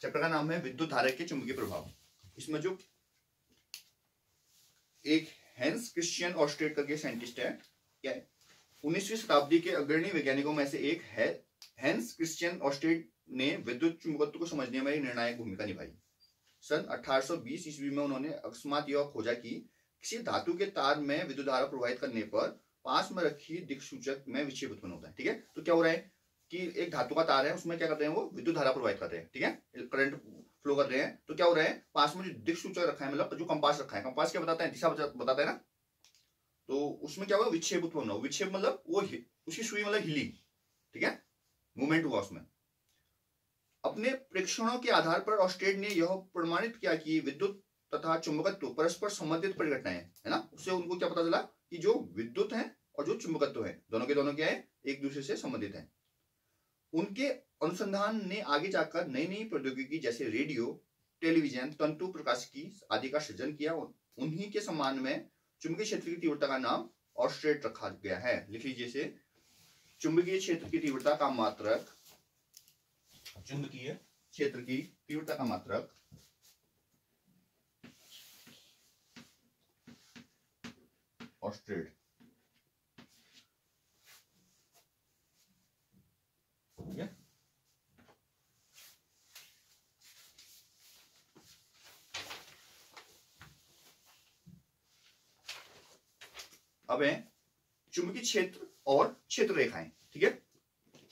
Chapter का नाम है विद्युत धारा के चुंबकीय प्रभाव। इसमें जो एक हेंस क्रिश्चियन ऑस्ट्रेट करके साइंटिस्ट है, क्या है, 19वीं शताब्दी के अग्रणी वैज्ञानिकों में से एक है। हेंस क्रिश्चियन ऑस्ट्रेट ने विद्युत चुंबकत्व को समझने में निर्णायक भूमिका निभाई। सन 1820 ईस्वी में उन्होंने अकस्मात यह खोजा कि किसी धातु के तार में विद्युत धारा प्रवाहित करने पर पास में रखी दिक्सूचक में विक्षेप उत्पन्न होता है। ठीक है, तो क्या हो रहा है कि एक धातु का तार है, उसमें क्या कर रहे हैं, वो विद्युत धारा प्रवाहित कर रहे हैं। ठीक है, करंट फ्लो कर रहे हैं, तो क्या हो रहा है, पास में जो दिक्सूचक रखा है, मतलब जो कंपास रखा है, कंपास क्या बताता है, दिशा बताता है ना, तो उसमें क्या हुआ, विक्षेप उत्पन्न हुआ। विक्षेप मतलब वो उसकी सुई मतलब हिली। ठीक है, मूवमेंट हुआ उसमें। अपने प्रेक्षणों के आधार पर ऑस्ट्रेट ने यह प्रमाणित किया कि विद्युत तथा चुंबकत्व परस्पर संबंधित परिघटनाएं है ना। उससे उनको क्या पता चला कि जो विद्युत है और जो चुंबकत्व है, दोनों के दोनों क्या है, एक दूसरे से संबंधित है। उनके अनुसंधान ने आगे जाकर नई नई प्रौद्योगिकी जैसे रेडियो, टेलीविजन, तंतु प्रकाशिकी आदि का सृजन किया। उन्हीं के सम्मान में चुंबकीय क्षेत्र की तीव्रता का नाम ऑस्ट्रेट रखा गया है। लिख लीजिए इसे, चुंबकीय क्षेत्र की तीव्रता का मात्रक, चुंबकीय क्षेत्र की तीव्रता का मात्रक ऑस्ट्रेट। ठीक है, अब है चुंबकीय क्षेत्र और क्षेत्र रेखाएं। ठीक है,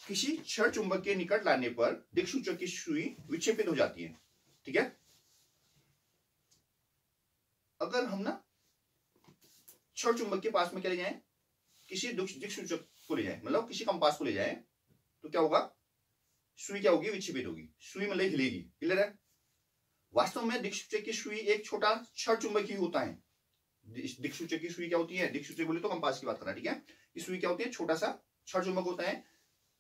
किसी क्षण चुंबक के निकट लाने पर दिक्सूचक की सुई विक्षेपित हो जाती है। ठीक है, अगर हम ना क्षण चुंबक के पास में क्या ले जाएं, किसी दिक्सूचक को ले जाएं, मतलब किसी कंपास को ले जाएं, तो क्या होगा, सुई क्या होगी, विक्षेपित होगी। सुई मतलब हिलेगी। क्लियर है। वास्तव में दिक्सूचक की सुई एक छोटा क्षण चुंबक ही होता है। दिक्सूचक की सुई क्या होती है, दिक्सूचक बोले तो कंपास की बात कर रहा है। ठीक है, इस सुई क्या होती है, छोटा सा क्षण चुंबक होता है,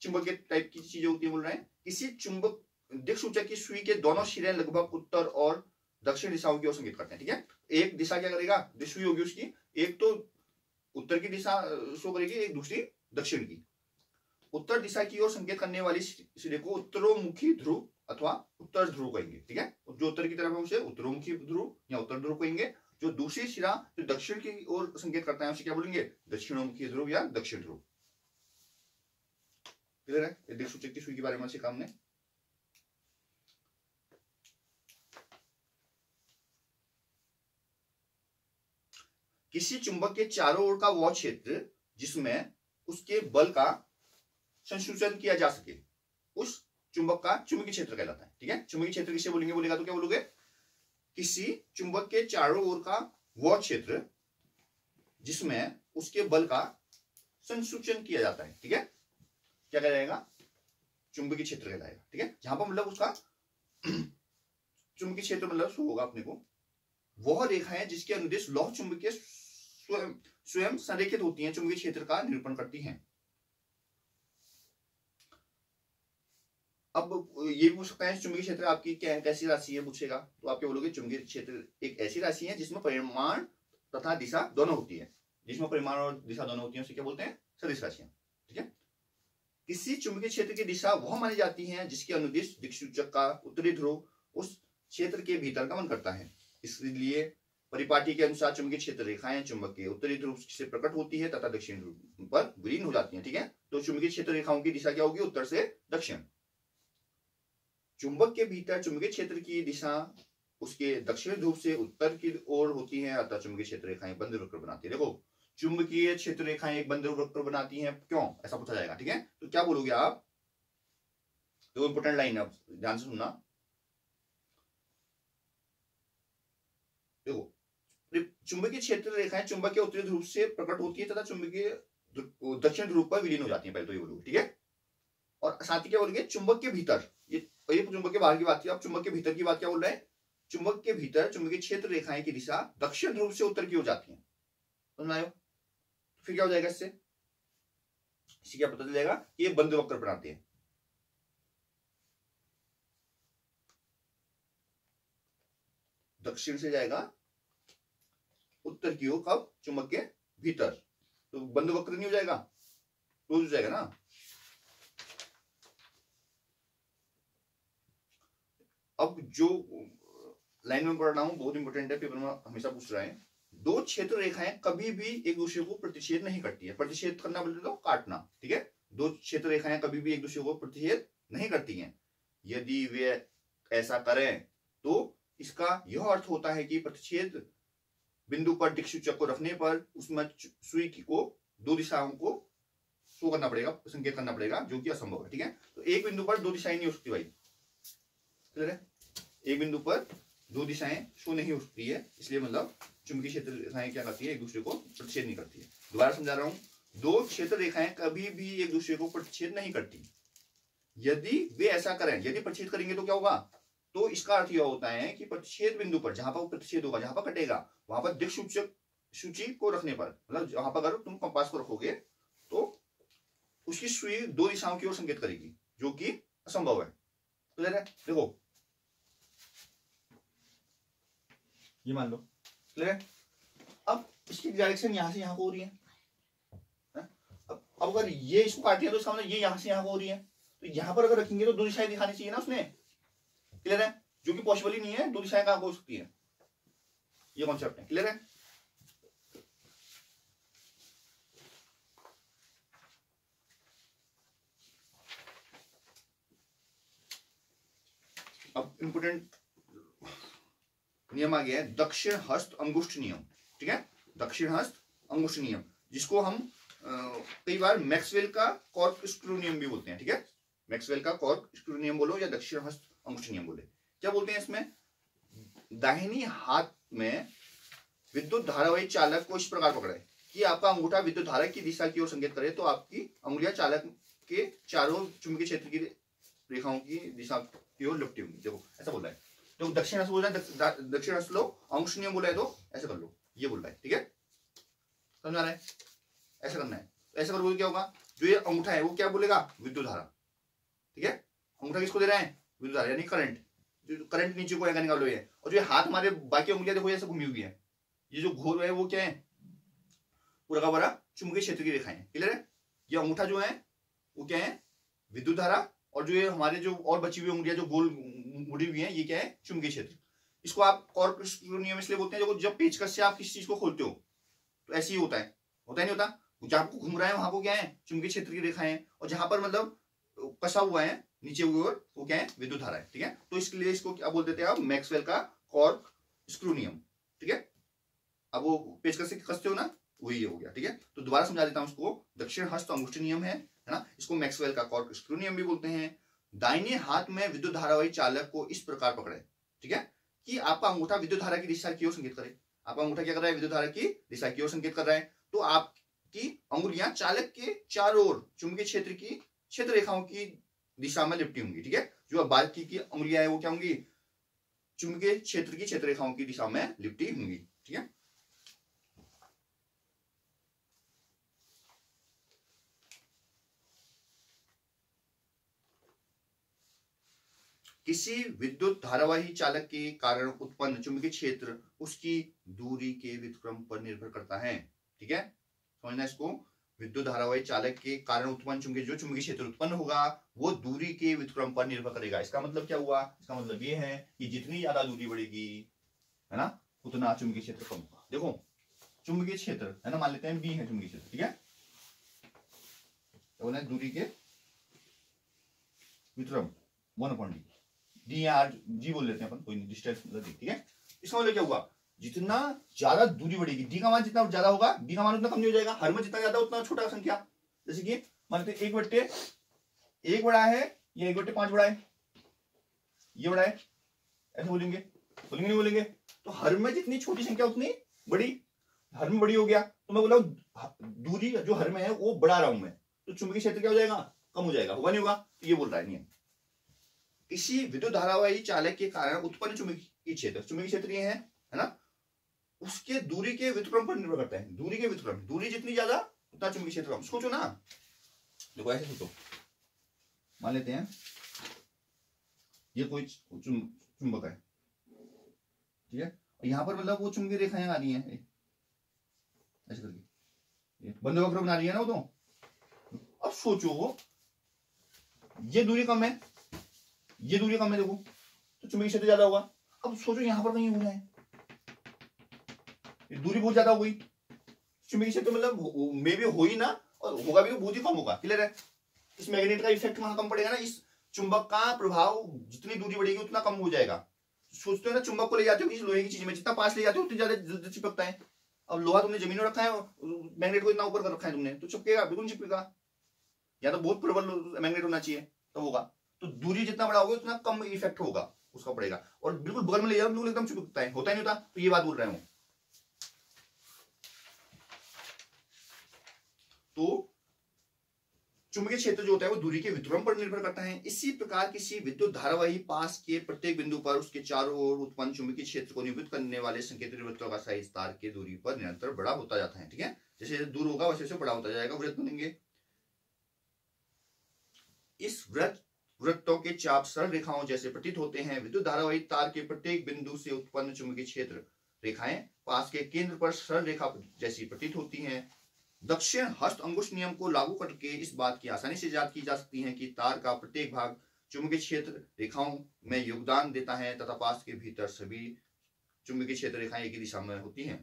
चुंबक के टाइप की चीजें होती है बोल रहे हैं। किसी चुंबक दिक्सूचक की सुई के दोनों सिरे लगभग उत्तर और दक्षिण दिशाओं की ओर संकेत करते हैं। ठीक है, एक दिशा क्या करेगा, सुई होगी उसकी, एक तो उत्तर की दिशा शो करेगी, एक दूसरी दक्षिण की। उत्तर दिशा की ओर संकेत करने वाली सिरे को उत्तरोमुखी ध्रुव अथवा उत्तर ध्रुव कहेंगे। ठीक है, जो उत्तर की तरफ है उसे उत्तरोमुखी ध्रुव या उत्तर ध्रुव कहेंगे। जो दूसरी सिरा जो दक्षिण की ओर संकेत करता है उसे क्या बोलेंगे, दक्षिणोमुखी ध्रुव या दक्षिण ध्रुव। क्लियर है, दिक्सूचक की सुई के बारे में सीखा हमने। किसी चुंबक के चारों ओर का वह क्षेत्र जिसमें उसके बल का संसूचन किया जा सके, उस चुंबक का चुंबकीय क्षेत्र कहलाता है। ठीक है, चुंबकीय क्षेत्र किसे बोलेंगे, बोलेगा तो क्या बोलोगे, किसी चुंबक के चारों ओर का वह क्षेत्र जिसमें उसके बल का संसूचन किया जाता है। ठीक है, क्या कहलाएगा, चुंबकीय क्षेत्र कहलाएगा। ठीक है, जहां पर मतलब उसका चुंबकीय क्षेत्र मतलब शो होगा अपने को, वह रेखाएं जिसके अनुदेश लौह चुंबकीय स्वयं संरेखित होती हैं, चुंबकीय क्षेत्र का निरूपण करती हैं। अब ये भी पूछ सकता है, चुंबकीय क्षेत्र आपकी क्या है, कैसी राशि है पूछेगा, तो आप क्या बोलोगे, चुंबकीय क्षेत्र एक ऐसी राशि है जिसमें परिमाण तथा दिशा दोनों होती है। जिसमें परिमाण और दिशा दोनों होती है उसे क्या बोलते हैं, सदिश राशियां। ठीक है, किसी चुंबकीय क्षेत्र की दिशा वह मानी जाती है जिसके अनुदिश दिक्सूचक का उत्तरी ध्रुव उस क्षेत्र के भीतर गमन करता है। इसलिए परिपाटी के अनुसार चुंबकीय क्षेत्र रेखाएं चुंबक के उत्तरी ध्रुव से प्रकट होती है तथा दक्षिण ध्रुव पर विलीन हो जाती है। ठीक है, तो चुंबकीय क्षेत्र रेखाओं की दिशा क्या होगी, उत्तर से दक्षिण। चुंबक के भीतर चुंबकीय क्षेत्र की दिशा उसके दक्षिण ध्रुव से उत्तर की ओर होती है, अतः चुंबकीय क्षेत्र रेखाएं बंद वक्र बनाती है। देखो, चुंबकीय क्षेत्र रेखाएं एक बंद वक्र बनाती हैं, क्यों, ऐसा पूछा जाएगा। ठीक है, तो क्या बोलोगे आप, तो इंपोर्टेंट लाइन है, ध्यान से सुनना। देखो, चुंबकीय क्षेत्र रेखाएं चुंबक के उत्तरी ध्रुव से प्रकट होती है तथा चुंबकीय दक्षिण ध्रुव पर विलीन हो जाती है, पहले तो ये बोलोगे। ठीक है, और साथ ही क्या बोलोगे, चुंबक के भीतर, ये चुंबक के बाहर की बात की, अब चुंबक के भीतर की बात क्या बोल रहे हैं, चुंबक के भीतर चुंबकीय क्षेत्र रेखाएं की दिशा दक्षिण ध्रुव से उत्तर की ओर जाती है। समझ आयो, फिर क्या हो जाएगा, इससे क्या पता चल जाएगा, ये बंद वक्र बनाते हैं। दक्षिण से जाएगा उत्तर की ओर, कब, चुंबक के भीतर, तो बंद वक्र नहीं हो जाएगा, क्लोज हो जाएगा ना। अब जो लाइन में पढ़ रहा हूं बहुत इंपॉर्टेंट है, पेपर में हमेशा पूछ रहा है। दो क्षेत्र रेखाएं कभी भी एक दूसरे को प्रतिच्छेद नहीं करती है। प्रतिच्छेद करना बोलते तो काटना, ठीक है। दो क्षेत्र रेखाएं कभी भी एक दूसरे को प्रतिच्छेद नहीं करती हैं। यदि वे ऐसा करें तो इसका यह अर्थ होता है कि प्रतिच्छेद बिंदु पर दिक्सूचक को रखने पर उसमें सुई को दो दिशाओं को शो करना पड़ेगा, संकेत करना पड़ेगा, जो कि असंभव है, ठीक है। तो एक बिंदु पर दो दिशाएं नहीं हो सकती भाई, क्लियर है। एक बिंदु पर दो दिशाएं शो नहीं हो सकती है, इसलिए मतलब चुंबकीय क्षेत्र रेखाएं क्या करती है, एक दूसरे को प्रतिच्छेद नहीं करती है। दोबारा समझा रहा हूं, दो क्षेत्र रेखाएं कभी भी एक दूसरे को प्रतिच्छेद नहीं करती। यदि वे ऐसा करें, यदि प्रतिच्छेद करेंगे तो क्या होगा, तो इसका अर्थ यह होता है कि प्रतिच्छेद बिंदु पर जहां पर प्रतिच्छेद होगा, जहां पर कटेगा, वहां पर दिक्सूचक सूची को रखने पर, मतलब जहां पर अगर तुम कंपास को रखोगे तो उसकी सुई दो दिशाओं की ओर संकेत करेगी, जो कि असंभव है, क्लियर है। देखो ये मान लो, क्लियर है। अब इसकी डायरेक्शन यहां से यहां को हो रही है। अब अगर ये इसको काट दिया तो सामने ये यहां से यहां को हो रही है, तो यहां पर अगर रखेंगे तो दो दिशाएं दिखानी चाहिए ना उसने, क्लियर है। जो कि पॉसिबल ही नहीं है, दो दिशाएं कहां हो सकती है, ये कॉन्सेप्ट है, क्लियर है। अब इंपोर्टेंट नियम आ गया है, दक्षिण हस्त अंगुष्ठ नियम, ठीक है। दक्षिण हस्त अंगुष्ठ नियम, जिसको हम कई बार मैक्सवेल का कॉर्क स्क्रू नियम भी बोलते हैं, ठीक है। मैक्सवेल का कॉर्क स्क्रू नियम बोलो या दक्षिण हस्त अंगुष्ठ नियम बोले, क्या बोलते हैं इसमें, दाहिनी हाथ में विद्युत धारावाही चालक को इस प्रकार पकड़े कि आपका अंगूठा विद्युत धारा की दिशा की ओर संकेत करे, तो आपकी अंगुलियां चालक के चारों चुंबकीय क्षेत्र की रेखाओं की दिशा की ओर लिपटी होंगी। देखो ऐसा बोल रहा है, तो दक्षिण हस्त बोल रहा है, दक्षिण हस्त लो, अंगुष्ठ नियम बोला है तो ऐसा कर लो, ये बोल रहा है, ठीक है। समझ आ रहा है, ऐसा करना है। ऐसा करोगे क्या होगा, जो ये अंगूठा है वो क्या बोलेगा, विद्युत धारा, ठीक है। अंगूठा किसको दे रहा है, विद्युत धारा यानी करंट, जो करंट नीचे को निकालो है। और जो हाथ हमारे बाकी उंगलियां देखो ऐसे घूमी हुई है, ये जो घोर है वो क्या है, पूरा का पूरा चुंबकीय क्षेत्र की रेखाएं, क्लियर है। ये अंगूठा जो है वो क्या है, विद्युत धारा, और जो ये हमारे जो और बची हुई उंगलियां जो गोल मुड़ी हुई है, ये क्या है, चुंबकीय क्षेत्र। इसको आप कॉर्क स्क्रू नियम इसलिए बोलते हैं, जब पेचकस से आप किसी चीज को खोलते हो तो ऐसे ही होता है, होता ही नहीं होता, जहां आपको घूम रहा है वहां को क्या है, चुंबकीय क्षेत्र की रेखाएं, और जहां पर मतलब कसा हुआ है नीचे की ओर वो क्या है, विद्युत धारा है, ठीक है। तो इसके लिए इसको क्या बोल देते हैं आप, मैक्सवेल का कॉर्क स्क्रू नियम, ठीक है। अब वो पेचकस से कसते हो ना, वही हो गया, ठीक है। तो दोबारा समझा देता हूं उसको, दक्षिण हस्त अंगुष्ठ नियम है ना, इसको मैक्सवेल का कॉर्क स्क्रू नियम भी बोलते हैं। दाहिने हाथ में विद्युत धारावाही चालक को इस प्रकार पकड़े, ठीक है, कि आपका अंगूठा विद्युत धारा की दिशा की ओर संकेत करे। आपका अंगूठा क्या कर रहा है, विद्युत धारा की दिशा की ओर संकेत कर रहा है, तो आपकी अंगुलियां चालक के चारों ओर चुंबकीय क्षेत्र की क्षेत्र रेखाओं की दिशा में लिपटी होंगी, ठीक है। जो बाकी की अंगुलियां है वो क्या होंगी, चुंबकीय क्षेत्र की क्षेत्र रेखाओं की दिशा में लिपटी होंगी, ठीक है। किसी विद्युत धारावाही चालक के कारण उत्पन्न चुंबकीय क्षेत्र उसकी दूरी के व्युत्क्रम पर निर्भर करता है, ठीक है। समझना इसको, विद्युत धारावाही चालक के कारण उत्पन्न जो चुंबकीय क्षेत्र उत्पन्न होगा वो दूरी के व्युत्क्रम पर निर्भर करेगा। इसका मतलब क्या हुआ, इसका मतलब ये है कि जितनी ज्यादा दूरी बढ़ेगी, है ना, उतना चुंबकीय क्षेत्र कम होगा। देखो चुंबकीय क्षेत्र है ना, मान लेते हैं बी है चुंबकीय क्षेत्र, ठीक है, तो दूरी के व्युत्क्रम 1/d, डी या आर जी बोल लेते हैं अपन, कोई डिस्टेंस मतलब, ठीक है। इसका मतलब क्या हुआ, जितना ज्यादा दूरी बढ़ेगी, डी का मान जितना ज्यादा होगा, डी का मान उतना कम नहीं हो जाएगा, हर में जितना ज्यादा उतना छोटा संख्या। जैसे कि मान लेते 1/1 बड़ा है या 1/5 बड़ा है, ये बड़ा है, ऐसे बोलेंगे, बोलेंगे नहीं बोलेंगे, तो हर में जितनी छोटी संख्या उतनी बड़ी, हर में बड़ी हो गया, तो मैं बोला दूरी जो हर में है वो बढ़ा रहा हूं मैं, तो चुंबकीय क्षेत्र क्या हो जाएगा, कम हो जाएगा, होगा नहीं होगा, तो ये बोल रहा है नियम। किसी विद्युत धारावाही चालक के कारण उत्पन्न चुंबकीय क्षेत्र ये है ना, उसके दूरी के व्युत्क्रम पर निर्भर करता है। दूरी के व्युत्क्रम, दूरी जितनी ज्यादा उतना चुंबकीय क्षेत्र कम। सोचो ना, देखो ऐसे सोचो, मान लेते हैं ये कोई चुंबक है, ठीक है, यहां पर मतलब वो चुंबकीय रेखाएं आ रही हैं ऐसे करके, बंद वक्र बना रही है ना वो, तो अब सोचो ये दूरी कम है, ये दूरी कम है, देखो तो चुंबकीय क्षेत्र ज्यादा होगा। अब सोचो यहां पर कहीं हो रहा है, दूरी बहुत ज्यादा हो गई, चुंबकीय क्षेत्र मतलब मे भी हो ही ना, और होगा भी तो बहुत ही कम होगा। क्लियर है? इस मैग्नेट का इफेक्ट वहां कम पड़ेगा ना, इस चुंबक का प्रभाव जितनी दूरी बढ़ेगी उतना कम हो जाएगा। सोचते हो ना, चुंबक को ले जाते हो किसी लोहे की चीज में, जितना पास ले जाते हो उतनी ज्यादा जल्दी चिपकता है। अब लोहा तुमने जमीन में रखा है और मैग्नेट को इतना ऊपर कर रखा है तुमने, तो चिपकेगा, बिल्कुल चिपकेगा। या तो बहुत प्रबल मैग्नेट होना चाहिए तो होगा। तो दूरी जितना बड़ा होगा उतना कम इफेक्ट होगा उसका पड़ेगा। और बिल्कुल बगल में ले जाओ, बिल्कुल एकदम चिपकता है, होता ही नहीं होता। तो ये बात बोल रहा हूं। तो चुंबकीय क्षेत्र जो होता है वो दूरी के वितरण पर निर्भर करता है। इसी प्रकार किसी विद्युत धारावाही पास के प्रत्येक बिंदु पर उसके चारों ओर उत्पन्न चुंबकीय क्षेत्र को निरूपित करने वाले संकेतित वृत्तों का साइज तार की दूरी पर निरंतर बड़ा होता जाता है। ठीक है, जैसे दूर होगा वैसे वैसे बड़ा होता जाएगा, वृत्त बनेंगे। इस वृत्तों के चाप सरल रेखाओं जैसे प्रतीत होते हैं। विद्युत धारावाही तार के प्रत्येक बिंदु से उत्पन्न चुंबकीय क्षेत्र रेखाएं पास के केंद्र पर सरल रेखा जैसी प्रतीत होती हैं। दक्षिण हस्त अंगुष्ठ नियम को लागू करके इस बात की आसानी से जांच की जा सकती है कि तार का प्रत्येक भाग चुंबकीय क्षेत्र रेखाओं में योगदान देता है तथा पास के भीतर सभी चुंबकीय क्षेत्र रेखाएं एक ही दिशा में होती हैं।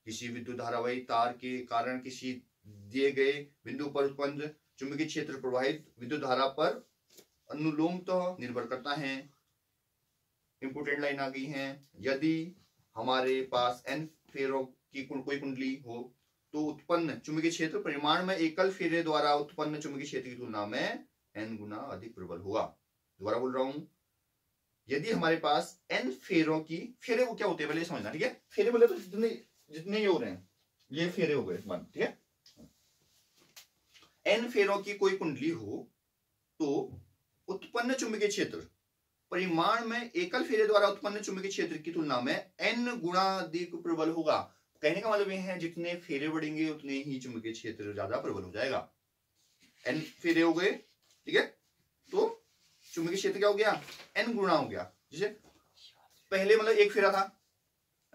किसी विद्युत धारावाही तार के कारण किसी दिए गए बिंदु पर उत्पन्न चुंबकीय क्षेत्र प्रवाहित विद्युत धारा पर अनुलोमतः निर्भर करता है। इंपोर्टेंट लाइन आ गई है। यदि हमारे पास n फेरों की कोई कुंडली हो तो उत्पन्न चुंबकीय क्षेत्र परिमाण में एकल फेरे द्वारा उत्पन्न चुंबकीय क्षेत्र की तुलना में n गुना अधिक प्रबल होगा। दोबारा बोल रहा हूं, यदि हमारे पास n फेरों की, फेरे वो क्या होते हैं पहले समझना। ठीक है, फेरे बोले तो जितने जितने ये हो रहे हैं ये फेरे हो गए। ठीक है, n फेरों की कोई कुंडली हो तो उत्पन्न चुंबकीय क्षेत्र परिमाण में एकल फेरे द्वारा उत्पन्न चुंबकीय क्षेत्र की तुलना में n गुना अधिक प्रबल होगा। कहने का मतलब यह है जितने फेरे बढ़ेंगे उतने ही चुंबकीय क्षेत्र ज्यादा प्रबल हो जाएगा। n फेरे हो गए, ठीक है, तो चुंबकीय क्षेत्र क्या हो गया, n गुना हो गया। जैसे पहले मतलब एक फेरा था,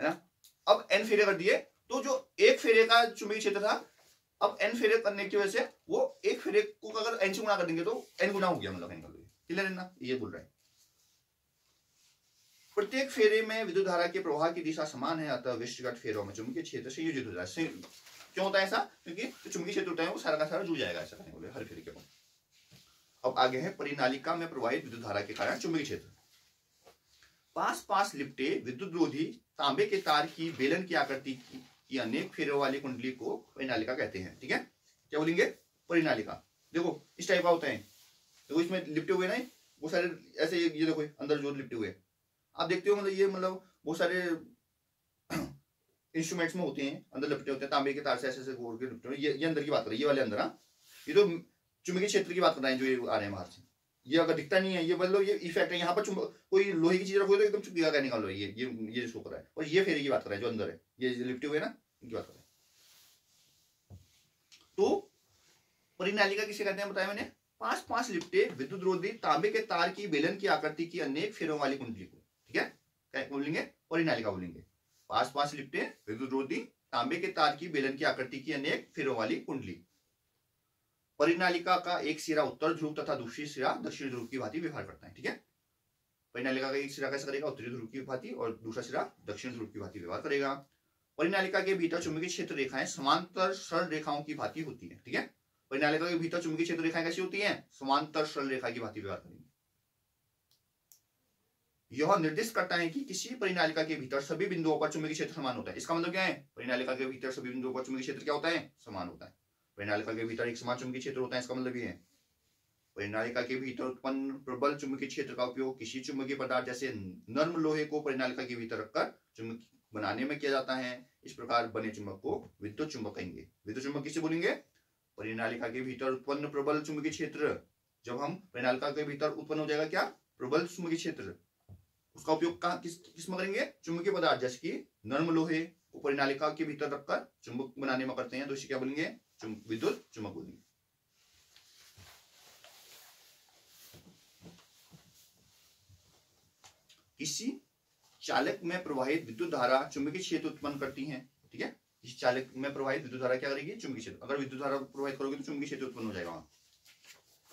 है ना, अब n फेरे कर दिए तो जो एक फेरे का चुंबकीय क्षेत्र था अब n फेरे करने की वजह से वो एक फेरे को अगर n से गुना कर देंगे तो n गुना हो गया। मतलब क्लियर है ना, ये बोल रहा है। प्रत्येक फेरे में विद्युत धारा के प्रवाह की दिशा समान है, अतः विष्टगत फेरों में चुंबकीय क्षेत्र संयोजित हो जाता है। क्यों होता है ऐसा? क्योंकि जो चुंबकीय क्षेत्र होता है वो सारा का सारा जुड़ जाएगा ऐसा करने को हर फेरे के बाद। अब आगे है परिनालिका में प्रवाहित विद्युत धारा के कारण चुंबकीय क्षेत्र। पास पास लिपटे विद्युत रोधी तांबे के तार की बेलन की आकृति की अनेक फेरों वाली कुंडली को परिनालिका कहते हैं। ठीक है, क्या बोलेंगे, परिनालिका। देखो इस टाइप का होता है, देखो इसमें लिपटे हुए ना वो सारे ऐसे, ये देखो अंदर जो लिपटे हुए आप देखते हो, मतलब ये मतलब बहुत सारे इंस्ट्रूमेंट्स में होते हैं, अंदर लिपटे होते हैं तांबे के तार से ऐसे ऐसे घोर के लिपटे हुए। ये अंदर की बात कर रही है, ये वाले अंदर। हाँ, ये तो चुंबकीय क्षेत्र की बात कर रहे हैं जो ये आ रहे हैं बाहर से। ये अगर दिखता नहीं है ये मतलब ये इफेक्ट है। यहाँ पर कोई लोहे की चीज रखोगे तो एकदम चुपकेगा, क्या निकाल लो, ये शो कर रहा है। और ये फेरे की बात कर रहा है जो अंदर है, ये लिपटे हुए ना, इनकी बात कर रहे हैं। तो परिनालिका किसे कहते हैं बताया मैंने, पांच पांच लिपटे विद्युत रोधी तांबे के तार की बेलन की आकृति की अनेक फेरों वाली कुंडली को, ठीक है, क्या बोलेंगे, परिनालिका बोलेंगे। पांच पांच लिपटे विद्युत रोधी तांबे के तार की बेलन की आकृति की अनेक फेरों वाली कुंडली। परिनालिका का एक सिरा उत्तर ध्रुव तथा दूसरी सिरा दक्षिण ध्रुव की भांति व्यवहार करता है। ठीक है, परिनालिका का एक सिरा कैसा करेगा, उत्तरी ध्रुव की भांति, और दूसरा सिरा दक्षिण ध्रुव की भांति व्यवहार करेगा। परिनालिका के भीतर चुंबकीय क्षेत्र रेखाएं समांतर सरल रेखाओं की भांति होती है। ठीक है, परिनालिका के भीतर चुंबकीय क्षेत्र रेखाएं कैसी होती हैं, समांतर सरल रेखा की भांति व्यवहार करेंगी। यह निर्दिष्ट करता है कि किसी परिनालिका के भीतर सभी बिंदुओं पर चुंबकीय क्षेत्र समान होता है। इसका मतलब क्या है, परिनालिका के भीतर सभी बिंदुओं पर चुंबकीय क्षेत्र क्या होता है, समान होता है। परिनालिका के भीतर एक समान चुंबकीय क्षेत्र होता है, इसका मतलब ये है। परिनालिका के भीतर उत्पन्न प्रबल चुंबकीय क्षेत्र का उपयोग किसी चुंबकीय पदार्थ जैसे नर्म लोहे को परिनालिका के भीतर रखकर चुंबक बनाने में किया जाता है। इस प्रकार बने चुंबक को विद्युत चुंबक कहेंगे। विद्युत चुंबक किसे बोलेंगे, परिनालिका के भीतर उत्पन्न प्रबल चुंबकीय क्षेत्र। जब हम परिनालिका के भीतर उत्पन्न हो जाएगा क्या, प्रबल चुंबकीय क्षेत्र, उसका उपयोग किस में करेंगे, चुंबकीय पदार्थ जैसे कि नर्म लोहे को परिनालिका के भीतर रखकर चुंबक बनाने में करते हैं, तो इसे क्या बोलेंगे, विद्युत चुंबक बोलेंगे। किसी चालक में प्रवाहित विद्युत धारा चुंबकीय क्षेत्र उत्पन्न करती है। ठीक है, इस चालक में प्रवाहित विद्युत धारा क्या करेगी, चुंबकीय क्षेत्र। अगर विद्युत धारा प्रवाहित करोगे तो चुंबकीय क्षेत्र उत्पन्न हो जाएगा वहां।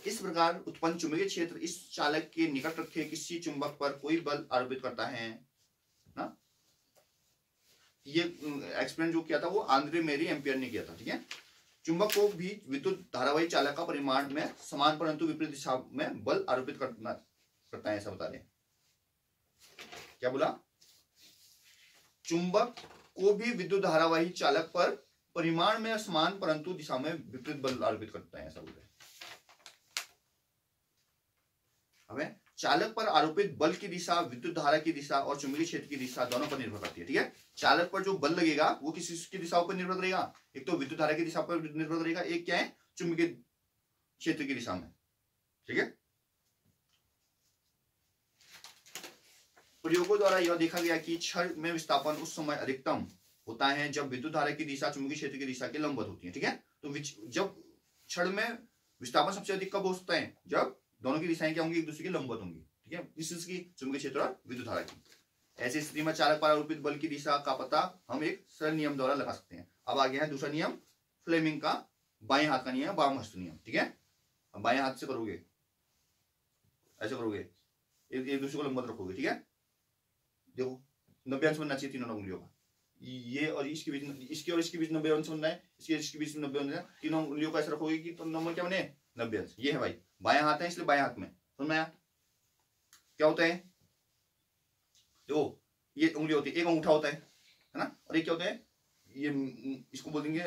इस प्रकार उत्पन्न चुंबकीय क्षेत्र इस चालक के निकट रखे किसी चुंबक पर कोई बल आरोपित करता है ना। ये एक्सपेरिमेंट जो किया था वो आंद्रे मेरी एम्पियर ने किया था, ठीक है। चुंबक को भी विद्युत धारावाही चालक का परिमाण में समान परंतु विपरीत दिशा में बल आरोपित करता है, ऐसा बता रहे हैं। क्या बोला? चुंबक को भी विद्युत धारावाही चालक पर परिमाण में समान परंतु दिशा में विपरीत बल आरोपित करता है, ऐसा बोल रहे हैं। हमें चालक पर आरोपित बल की दिशा विद्युत धारा की दिशा और चुंबकीय क्षेत्र की दिशा दोनों पर निर्भर करती है, ठीक है। चालक पर जो बल लगेगा वो किसकी दिशाओं पर निर्भर करेगा? एक तो विद्युत धारा की दिशा पर निर्भर करेगा, एक क्या है? चुंबकीय क्षेत्र की दिशा में, ठीक है। प्रयोगों द्वारा यह देखा गया कि छड़ में विस्थापन उस समय अधिकतम होता है जब विद्युत धारा की दिशा चुंबकीय क्षेत्र की दिशा के लंबवत होती है, ठीक है। तो जब छड़ में विस्थापन सबसे अधिक कब होता है? जब दोनों की दिशाएं क्या होंगी? एक दूसरे की लंबवत होंगी, ठीक है। इस की चुंबकीय क्षेत्र और विद्युत धारा की। ऐसी स्थिति में चालक पर आरोपित बल की दिशा का पता हम एक सरल नियम द्वारा लगा सकते हैं। अब आ गया है दूसरा नियम, फ्लेमिंग का बाएं हाथ का नियम, वाम हस्त नियम, ठीक है। अब बाएं हाथ से करोगे, ऐसे करोगे, एक दूसरे को लंबवत रखोगे, ठीक है। देखो 90 अंश बनना चाहिए तीनों उंगलियों का, ये और इसके बीच, इसकी और इसके बीच 90 अंश बनना है, इसके बीच 90 अंश, तीनों उंगलियों का ऐसा रखोगे कि तो नंबर क्या बने? 90 अंश। ये है भाई बाएं हाथ है, इसलिए बाएं हाथ में समझ में आया क्या होता है? देखो ये उंगली होती है, एक अंगूठा होता है ना, और एक क्या होता है? ये इसको बोल देंगे,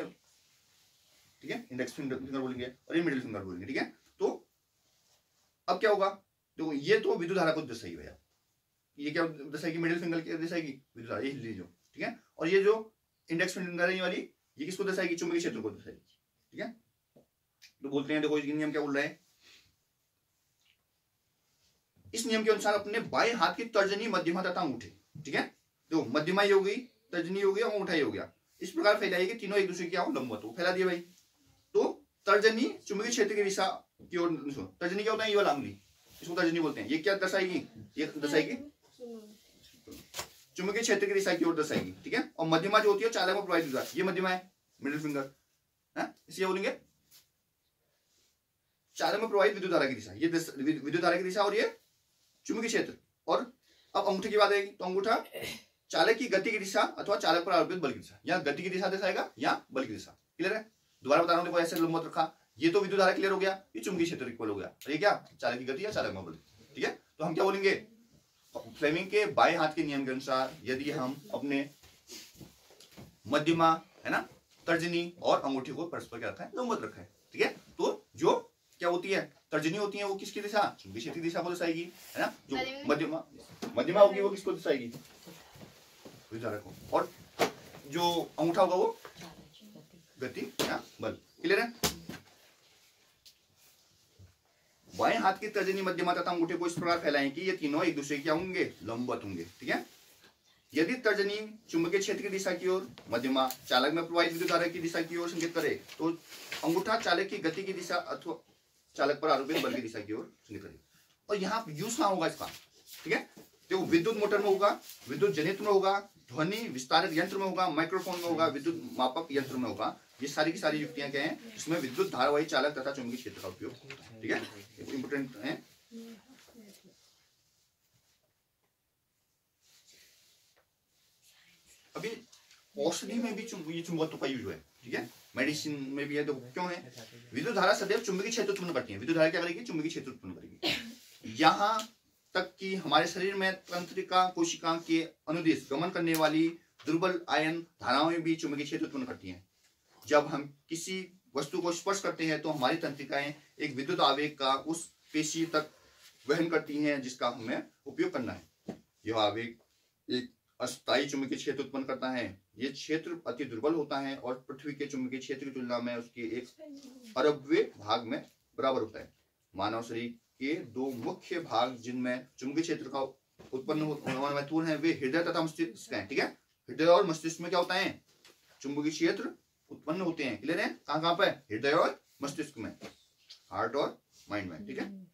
ठीक है, इंडेक्स फिंगर बोलेंगे, और ये मिडिल फिंगर बोलेंगे, ठीक है। तो अब क्या होगा? देखो ये तो विद्युत धारा को दर्शाएगी भैया, ये क्या दर्शाएगी? मिडिल फिंगर क्या दर्शाएगी? विद्युत धारा, ये लीजिए, ठीक है। और ये जो इंडेक्स फिंगर है ये वाली, ये किसको दर्शाएगी? चुंबकीय क्षेत्र को दर्शाएगी, ठीक है। तो बोलते हैं, देखो ये नियम क्या बोल रहा है? इस नियम के अनुसार अपने बाएं हाथ की तर्जनी, मध्यमा तथा अंगूठे, ठीक है। देखो मध्यमा ये हो गई, तर्जनी हो गई और अंगूठा ये हो गया, इस प्रकार फैलाइए कि तीनों एक दूसरे की लंबवत हो। फैला दिया भाई। तो तर्जनी चुंबकीय क्षेत्र की दिशा की ओर, तर्जनी क्या होता है? ये वाला अंगुली, इसको तर्जनी बोलते हैं। ये क्या दर्शाएगी? ये दर्शाएगी चुंबकीय क्षेत्र की दिशा की ओर दर्शाएगी, ठीक है। और मध्यमा जो होती है चालक में प्रवाहित होता है, ये मध्यमा है, मिडिल फिंगर है, इसलिए बोलेंगे चालक में प्रवाहित विद्युत धारा की दिशा, ये विद्युत धारा की दिशा और ये चुंबकीय क्षेत्र। और अब अंगूठे की बात आएगी, तो अंगूठा चालक की गति की दिशा अथवा चालक पर आरोपित बल की दिशा, या गति की दिशा दर्शाएगा या बल की दिशा। क्लियर है? दोबारा बता रहा हूं, देखो ऐसे लंबवत रखा, ये तो विद्युत धारा क्लियर हो गया, ये चुंबकीय क्षेत्र इक्वल हो गया, और ये क्या? चालक की गति या चालक में बल, ठीक है। तो हम क्या बोलेंगे? फ्लेमिंग के बाएं हाथ के नियम के अनुसार यदि हम अपने मध्यमा है ना, तर्जनी और अंगूठे को परस्पर क्या रखा है? लंबवत रखा है, ठीक है। तो जो क्या होती है? तर्जनी होती है वो किसकी दिशा? चुंबकीय क्षेत्र की दिशा को दर्शाएगी, है ना। जो मध्यमा होगी वो किसको दर्शाएगी? विद्युत धारा को। और जो अंगूठा होगा वो गति या बल। क्लियर है? बाएं हाथ की तर्जनी, मध्यमा तथा अंगूठे को इस प्रकार फैलाएं कि ये तीनों एक दूसरे के क्या होंगे? लंबवत होंगे, ठीक है। यदि तर्जनी चुंबकीय क्षेत्र की दिशा की ओर, मध्यमा चालक में प्रवाहित विद्युत धारा की दिशा की ओर संकेत करे, तो अंगूठा चालक की गति की दिशा अथवा चालक पर आरोपित बल की दिशा की ओर संकेत करे। और यहाँ यूज कहाँ होगा इसका? ठीक है, देखो विद्युत मोटर में होगा, विद्युत जनित्र में होगा, ध्वनि विस्तारक यंत्र में होगा, माइक्रोफोन में होगा, विद्युत मापक यंत्र में होगा। ये सारी की सारी युक्तियां क्या हैं? इसमें विद्युत धारावाही चालक तथा चुंबकीय क्षेत्र का उपयोग होता है, ठीक है, इंपोर्टेंट है। अभी औषधि में भी ये चुंबकत्व का यूज है, ठीक है, मेडिसिन में भी है। तो क्यों है? विद्युत धारा सदैव चुंबकीय क्षेत्र उत्पन्न करती है। विद्युत धारा क्या करेगी? चुंबकीय क्षेत्र उत्पन्न करेगी। यहाँ तक कि हमारे शरीर में तंत्रिका कोशिका के अनुदेश गमन करने वाली दुर्बल आयन धाराएं भी चुंबकीय क्षेत्र उत्पन्न करती हैं। जब हम किसी वस्तु को स्पर्श करते हैं तो हमारी तंत्रिकाएं एक विद्युत आवेग का उस पेशी तक वहन करती हैं जिसका हमें उपयोग करना है। यह आवेग एक अस्थायी चुंबकीय क्षेत्र उत्पन्न करता है। यह क्षेत्र अति दुर्बल होता है और पृथ्वी के चुंबकीय क्षेत्र की तुलना में उसके 1 अरबवें भाग में बराबर होता है। मानव शरीर के 2 मुख्य भाग जिनमें चुंबकीय क्षेत्र का उत्पन्न होने वाला महत्वपूर्ण है वे हृदय तथा मस्तिष्क हैं, ठीक है। हृदय और मस्तिष्क में क्या होता है? चुंबकीय क्षेत्र उत्पन्न होते हैं। क्लियर है? कहाँ पे? हृदय और मस्तिष्क में, हार्ट और माइंड में, ठीक है।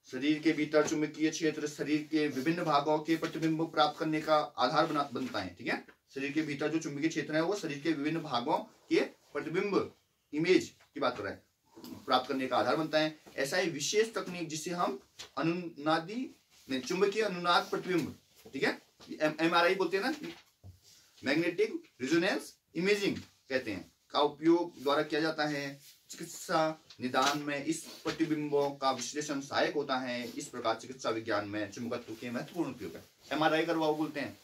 शरीर के भीतर चुंबकीय क्षेत्र शरीर के विभिन्न भागों के प्रतिबिंब प्राप्त करने का आधार बनता है, ठीक है। शरीर के भीतर जो चुंबकीय क्षेत्र है वो शरीर के विभिन्न भागों के प्रतिबिंब, इमेज की बात कर रहा है, प्राप्त करने का आधार बनता है। ऐसा ही विशेष तकनीक जिसे हम अनुनादी चुंबकीय अनुनाद प्रतिबिंब, ठीक है, MRI बोलते हैं ना, मैग्नेटिक रेजोनेंस इमेजिंग कहते हैं, का उपयोग द्वारा किया जाता है। चिकित्सा निदान में इस प्रतिबिंबों का विश्लेषण सहायक होता है। इस प्रकार चिकित्सा विज्ञान में चुंबकत्व के महत्वपूर्ण उपयोग है। MRI करवाओ बोलते हैं।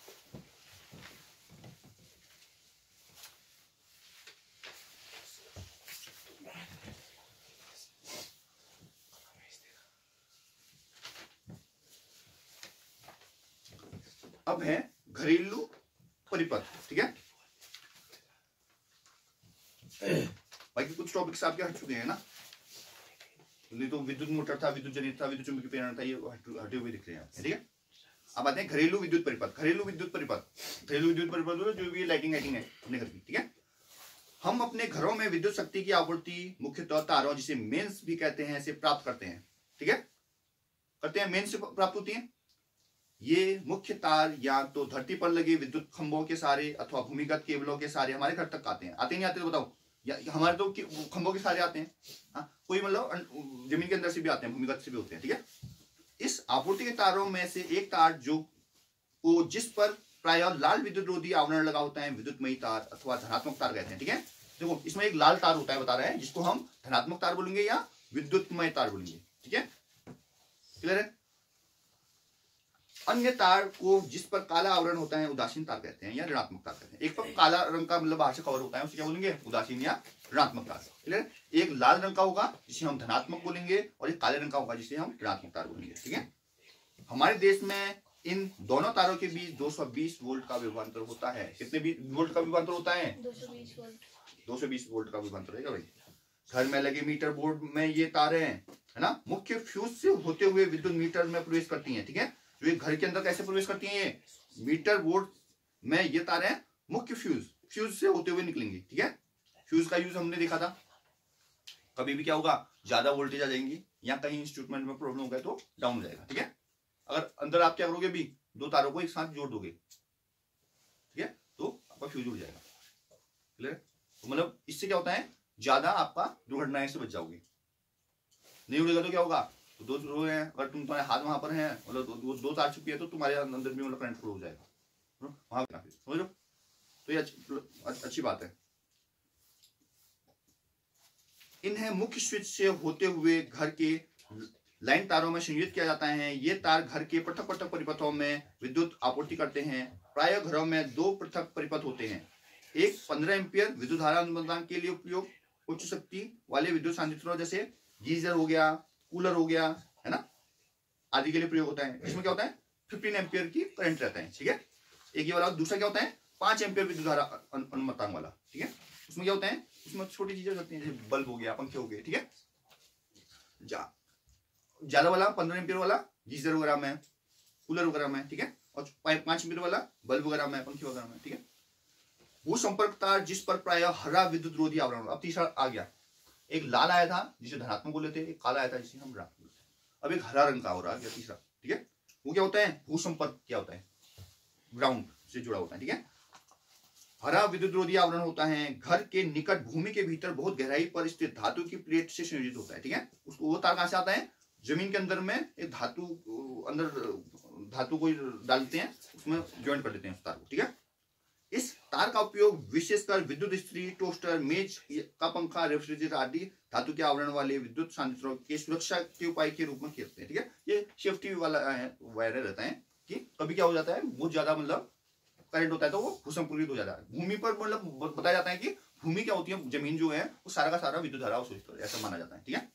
अब है घरेलू परिपथ, ठीक है। बाकी कुछ टॉपिक्स आपके हट चुके हैं ना, नहीं तो विद्युत मोटर था, विद्युत जनित था, विद्युत चुंबकीय प्रेरण था, ये हटे हुए दिख रहे हैं, ठीक है। अब आते हैं घरेलू विद्युत परिपथ। घरेलू विद्युत परिपथ जो भी लाइटिंग है अपने घर की, ठीक है। हम अपने घरों में विद्युत शक्ति की आपूर्ति मुख्यतः तारों, जिसे मेंस भी कहते हैं, से प्राप्त करते हैं, ठीक है, करते हैं, मेंस से प्राप्त होती है। ये मुख्य तार या तो धरती पर लगे विद्युत खंभों के सहारे अथवा भूमिगत केबलों के सहारे हमारे घर तक आते हैं। आते नहीं आते तो बताओ, या हमारे तो खंभों के सहारे आते हैं, कोई मतलब जमीन के अंदर से भी आते हैं, भूमिगत से भी होते हैं, ठीक है। इस आपूर्ति के तारों में से एक तार जिस पर प्रायः लाल विद्युत रोधी आवरण लगा होता है, विद्युतमयी तार अथवा धनात्मक तार कहते हैं, ठीक है। देखो इसमें एक लाल तार होता है, बता रहे हैं, जिसको हम धनात्मक तार बोलेंगे या विद्युतमय तार बोलेंगे, ठीक है, क्लियर है। अन्य तार को जिस पर काला आवरण होता है उदासीन तार कहते हैं या ऋणात्मक तार कहते हैं। एक पर काला रंग का मतलब बाहर से कवर होता है, उसे क्या बोलेंगे, उदासीन या ऋणात्मक तार, क्लियर। एक लाल रंग का होगा जिसे हम धनात्मक बोलेंगे, और एक काले रंग का होगा जिसे हम ऋणात्मक तार बोलेंगे, ठीक है। हमारे देश में इन दोनों तारों के बीच 220 वोल्ट का विभवांतर होता है। कितने वोल्ट का विभवांतर होता है? 220 वोल्ट का विभवांतर रहेगा भाई। घर में लगे मीटर बोर्ड में ये तारें है ना, मुख्य फ्यूज से होते हुए विद्युत मीटर में प्रवेश करती हैं, ठीक है। जो ये घर के अंदर कैसे प्रवेश करती हैं, ये मीटर बोर्ड में ये तारें मुख्य फ्यूज से होते हुए निकलेंगी, ठीक है। फ्यूज का यूज हमने देखा था, कभी भी क्या होगा, ज्यादा वोल्टेज आ जाएंगी या कहीं इंस्ट्रूमेंट में प्रॉब्लम हो गया तो डाउन हो जाएगा, ठीक है। अगर अंदर आप क्या करोगे भी, दो तारों को एक साथ जोड़ दोगे, ठीक है, तो आपका फ्यूज उड़ जाएगा, क्लियर। तो मतलब इससे क्या होता है, ज्यादा आपका दुर्घटनाएं से बच जाओगे। नहीं उड़ेगा तो क्या होगा, तो दो रो है, अगर तुम्हारे हाथ वहां पर है, मतलब दो तार चुकी है तो तुम्हारे अंदर भी मतलब करंट फ्लो हो जाएगा वहां पे, समझ लो। तो ये अच्छी बात है। इन्हें मुख्य स्विच से होते हुए घर के लाइन तारों में संयोजित किया जाता है। ये तार घर के पृथक पृथक परिपथों में विद्युत आपूर्ति करते हैं। प्रायः घरों में दो पृथक परिपथ होते हैं, एक 15 एम्पियर विद्युत धारा अनुसंधान के लिए उपयोग उच्च शक्ति वाले विद्युत संयंत्रों जैसे गीजर हो गया, कूलर हो गया, है ना, आदि के लिए प्रयोग होता है। इसमें क्या होता है, 15 एम्पियर की करंट रहता है, ठीक है, एक ये वाला। दूसरा क्या होता है, 5 एम्पियर विद्युत धारा अनुमतांक वाला, ठीक है। उसमें क्या होता है, उसमें छोटी चीजें होती हैं, जैसे बल्ब हो गया, पंखे हो गए, ठीक है। ज्यादा वाला 15 एम्पियर वाला गीजर वगैरह में, कूलर वगैरह में, ठीक है, और 5 एम्पियर वाला बल्ब वगैरह में, पंखे वगैरह में, ठीक है। वो संपर्क तार जिस पर प्रायः हरा विद्युत रोधी आवरण। अब तीसरा आ गया, एक लाल आया था जिसे धनात्मक बोले थे, एक काला आया था जिसे हम ऋणात्मक बोलते हैं, अब एक हरा रंग का हो रहा है तीसरा, ठीक है। वो क्या होता है, भू संपर्क क्या होता है, ग्राउंड से जुड़ा होता है, ठीक है। हरा विद्युत रोधी आवरण होता है, घर के निकट भूमि के भीतर बहुत गहराई पर स्थित धातु की प्लेट से संयोजित होता है, ठीक है। उसको वो तार कहां से आता है, जमीन के अंदर में एक धातु को डालते हैं, उसमें ज्वाइंट कर देते हैं उस तार को, ठीक है। इस तार का उपयोग विशेषकर विद्युत इस्त्री, टोस्टर, मेज का पंखा, रेफ्रिजरेटर आदि धातु के आवरण वाले विद्युत संयंत्रों के सुरक्षा के उपाय के रूप में किए जाते हैं, ठीक है। ये सेफ्टी वाला वायर रहता है कि कभी क्या हो जाता है, बहुत ज्यादा मतलब करंट होता है तो वो भूसंपूरित हो जाता है। भूमि पर मतलब बताया जाता है कि भूमि क्या होती है, जमीन जो है वो सारा का सारा विद्युत धारा अवशोषित कर, ऐसा माना जाता है, ठीक है।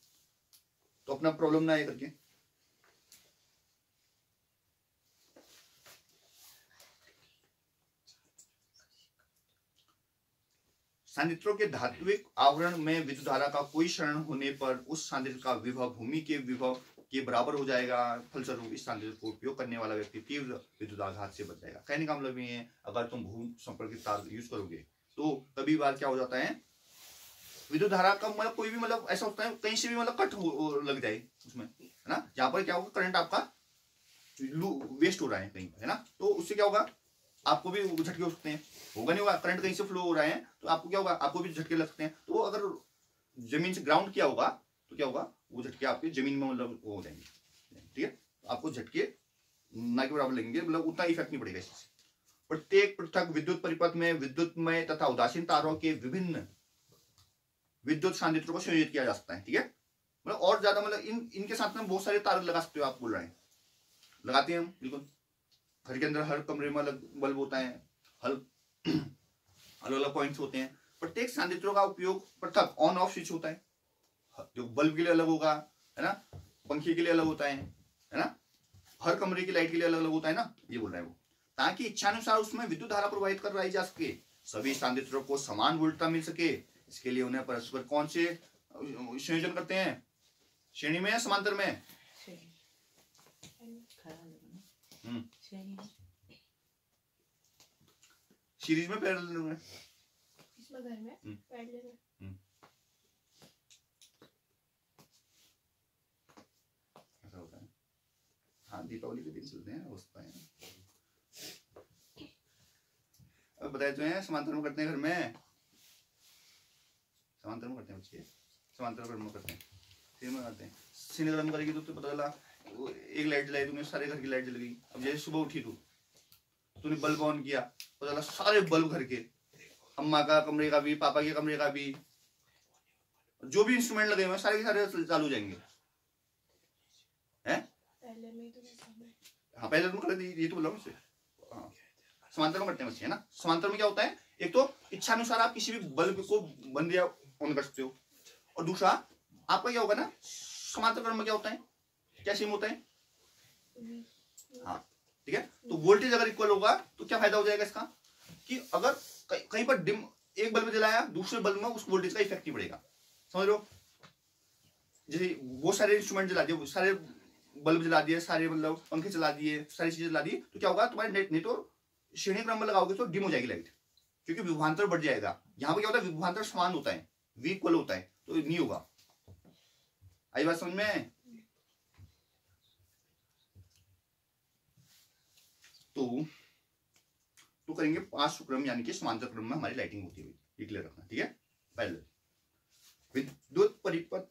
तो अपना प्रॉब्लम ना ये करके संयंत्रों के धात्विक आवरण में विद्युत धारा का कोई क्षरण होने पर उस संयंत्र का विभव भूमि के विभव के बराबर हो जाएगा। फलस्वरूप इस संयंत्र को उपयोग करने वाला व्यक्ति तीव्र विद्युत आघात से बच जाएगा। कहने का मतलब ये है, अगर तुम भू संपर्कित तार यूज करोगे तो कभी बार क्या हो जाता है, विद्युत धारा का मतलब कोई भी मतलब ऐसा होता है कहीं से भी मतलब कट लग जाए उसमें, है ना, जहां पर क्या होगा, करंट आपका वेस्ट हो रहा है कहीं, है ना, तो उससे क्या होगा, आपको भी झटके हो सकते हैं। होगा नहीं होगा, करंट कहीं से फ्लो हो रहा है तो आपको क्या होगा, आपको भी झटके लग सकते हैं। तो अगर जमीन से ग्राउंड किया होगा तो क्या होगा, वो झटके आपके जमीन में मतलब वो हो जाएंगे, ठीक है। आपको झटके ना के बराबर लगेंगे, मतलब उतना इफेक्ट नहीं पड़ेगा इससे। प्रत्येक पृथक विद्युत परिपथ में विद्युतमय तथा उदासीन तारों के विभिन्न विद्युत सांद्रताओं को संयोजित किया जा सकता है, ठीक है। मतलब और ज्यादा मतलब इनके साथ में बहुत सारे तार लगा सकते हो आप, बोल रहे हैं, लगाते हैं हम बिल्कुल। घर के अंदर हर कमरे में अलग बल्ब होता है, अलग अलग पॉइंट्स होते हैं। प्रत्येक सांद्रताओं का उपयोग पृथक ऑन ऑफ स्विच होता है, जो बल्ब के लिए अलग होगा, है ना, पंखे के लिए अलग होता है ना, हर कमरे की लाइट के लिए अलग अलग होता है ना, ये बोल रहा है वो, ताकि इच्छानुसार उसमें विद्युत धारा प्रवाहित कराई जा सके, सभी सांद्रताओं को समान वोल्टता मिल सके। इसके लिए उन्हें परस्पर कौन से संयोजन करते हैं, श्रेणी में या समांतर में? सीरीज में, पैरेलल में, इसमें घर में पैरेलल में। ऐसा होता है। हाँ, दीपावली के दिन चलते हैं, होता है। अब बताए तो हैं समांतर में करते हैं घर में, समांतर में करते हैं बच्चे, समांतर में करते हैं, फिर में करते हैं। सीने गरम करेगी तो पता चला एक लाइट जलाई तुमने, सारे घर की लाइट जल गई। अब जैसे सुबह उठी तूने बल्ब ऑन किया, पता चला सारे बल्ब घर के, अम्मा का कमरे का भी, पापा के कमरे का भी, जो भी इंस्ट्रूमेंट लगे हुए सारे के सारे चालू जाएंगे, हैं? पहले में तो हाँ, पहले तुम कर दी, ये तो बोला मुझसे। हाँ, समांतर में करते हैं बच्चे, है ना। समांतर में क्या होता है, एक तो इच्छानुसार आप किसी भी बल्ब को बंद या ऑन कर सकते हो, और दूसरा आपका क्या होगा ना, समांतर क्रम में क्या होता है, क्या सेम होता है, हाँ, ठीक है। तो वोल्टेज अगर इक्वल होगा तो क्या फायदा हो जाएगा इसका, कि अगर कहीं पर डिम एक बल्ब जलाया, दूसरे बल्ब में उस वोल्टेज का इफेक्ट नहीं पड़ेगा, समझ लो। जैसे वो सारे इंस्ट्रूमेंट जला दिए, सारे बल्ब जला दिए, सारे मतलब पंखे चला दिए, सारी चीजें जला दी, तो क्या होगा, तुम्हारे नेट तो श्रेणी क्रम में लगाओगे तो डिम हो जाएगी लाइट, क्योंकि विभवांतर बढ़ जाएगा। यहाँ पे क्या होता है, विभवांतर समान होता है, वी इक्वल होता है, तो नहीं होगा। आई बात समझ में? तो करेंगे 5 क्रम, यानी कि समांतर क्रम में हमारी लाइटिंग होती है, ये क्लियर रखना, ठीक है। पहले विद्युत परिपथ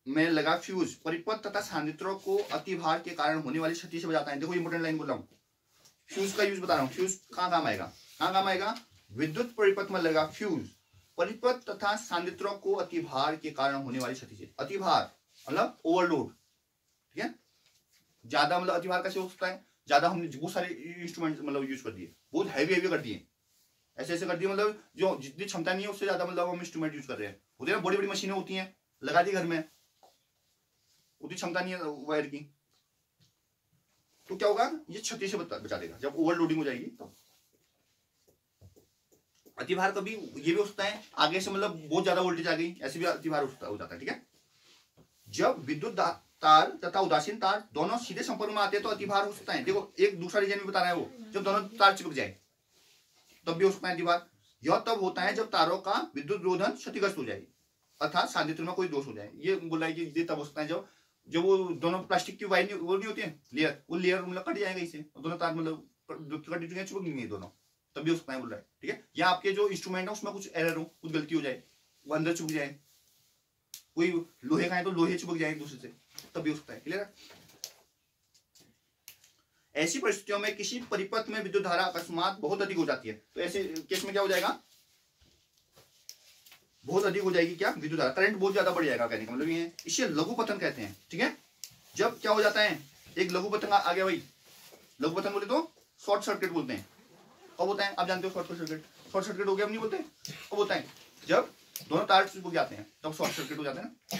में लगा फ्यूज परिपथ तथा सांद्रताओं को अतिभार के कारण होने वाली क्षति से बचाता है। देखो इंपोर्टेंट लाइन बोल रहा हूं, फ्यूज का यूज बता रहा हूं। फ्यूज कहां काम आएगा, कहां काम आएगा, विद्युत परिपथ में लगा फ्यूज परिपथ तथा सांद्रताओं को अतिभार के कारण होने वाली क्षति से। अतिभार मतलब ओवरलोड, ठीक है। ज्यादा मतलब अतिभार कैसे हो सकता है, ज्यादा हमने बहुत सारे इंस्ट्रूमेंट मतलब यूज कर दिए, बहुत हैवी कर दिए, ऐसे ऐसे कर दिए, मतलब जो जितनी क्षमता नहीं है उससे ज्यादा मतलब हम इंस्ट्रूमेंट यूज कर रहे हैं। होती है ना, बड़ी बड़ी मशीनें होती हैं, लगा दी घर में, उतनी क्षमता नहीं है वायर की, तो क्या होगा, ये क्षति से बचा देगा जब ओवरलोडिंग हो जाएगी। तो अतिभार कभी ये भी हो सकता है, आगे से मतलब बहुत ज्यादा वोल्टेज आ गई, ऐसे भी अतिभार हो जाता है, ठीक है। जब विद्युत तार तथा उदासीन तार दोनों सीधे संपर्क में आते हैं तो अतिभार हो सकता है। देखो एक दूसरा रीजन में बता रहा है वो, जब दोनों तार चिपक जाए तब भी हो सकता है अतिभार। यह तब होता है जब तारों का विद्युत रोधन क्षतिग्रस्त हो जाए, अर्थात सांद्रता में कोई दोष हो जाए। ये बोला है कि ये तब हो सकता है जब वो दोनों प्लास्टिक की वायर वो नहीं होती है लेयर, वो लेयर मतलब कट जाएगा इससे, दोनों तार मतलब कट चुके हैं, चिपकेंगे दोनों, तब भी हो सकता है, बोल रहा है, ठीक है। या आपके जो इंस्ट्रूमेंट है उसमें कुछ एरर हो, कुछ गलती हो जाए, वो अंदर चिपक जाए, कोई लोहे का है तो लोहे चिपक जाए एक दूसरे से, तब भी हो सकता है, क्लियर है। ऐसी परिस्थितियों में किसी परिपथ में विद्युत धारा अकस्मात बहुत अधिक हो जाती है, तो ऐसे केस में क्या हो जाएगा, बहुत अधिक हो जाएगी, क्या विद्युत धारा, करंट बहुत ज्यादा बढ़ जाएगा, कहने का मतलब ये है। इसे लघुपतन कहते हैं, ठीक है। जब क्या हो जाता है, एक लघुपतन आ गया भाई, लघुपतन बोले तो शॉर्ट सर्किट बोलते हैं। कब होता है आप जानते हो, शॉर्ट सर्किट हो गया हम नहीं बोलते, कब होता है, जब दोनों तार चिपक जाते हैं तब शॉर्ट सर्किट हो जाते हैं ना।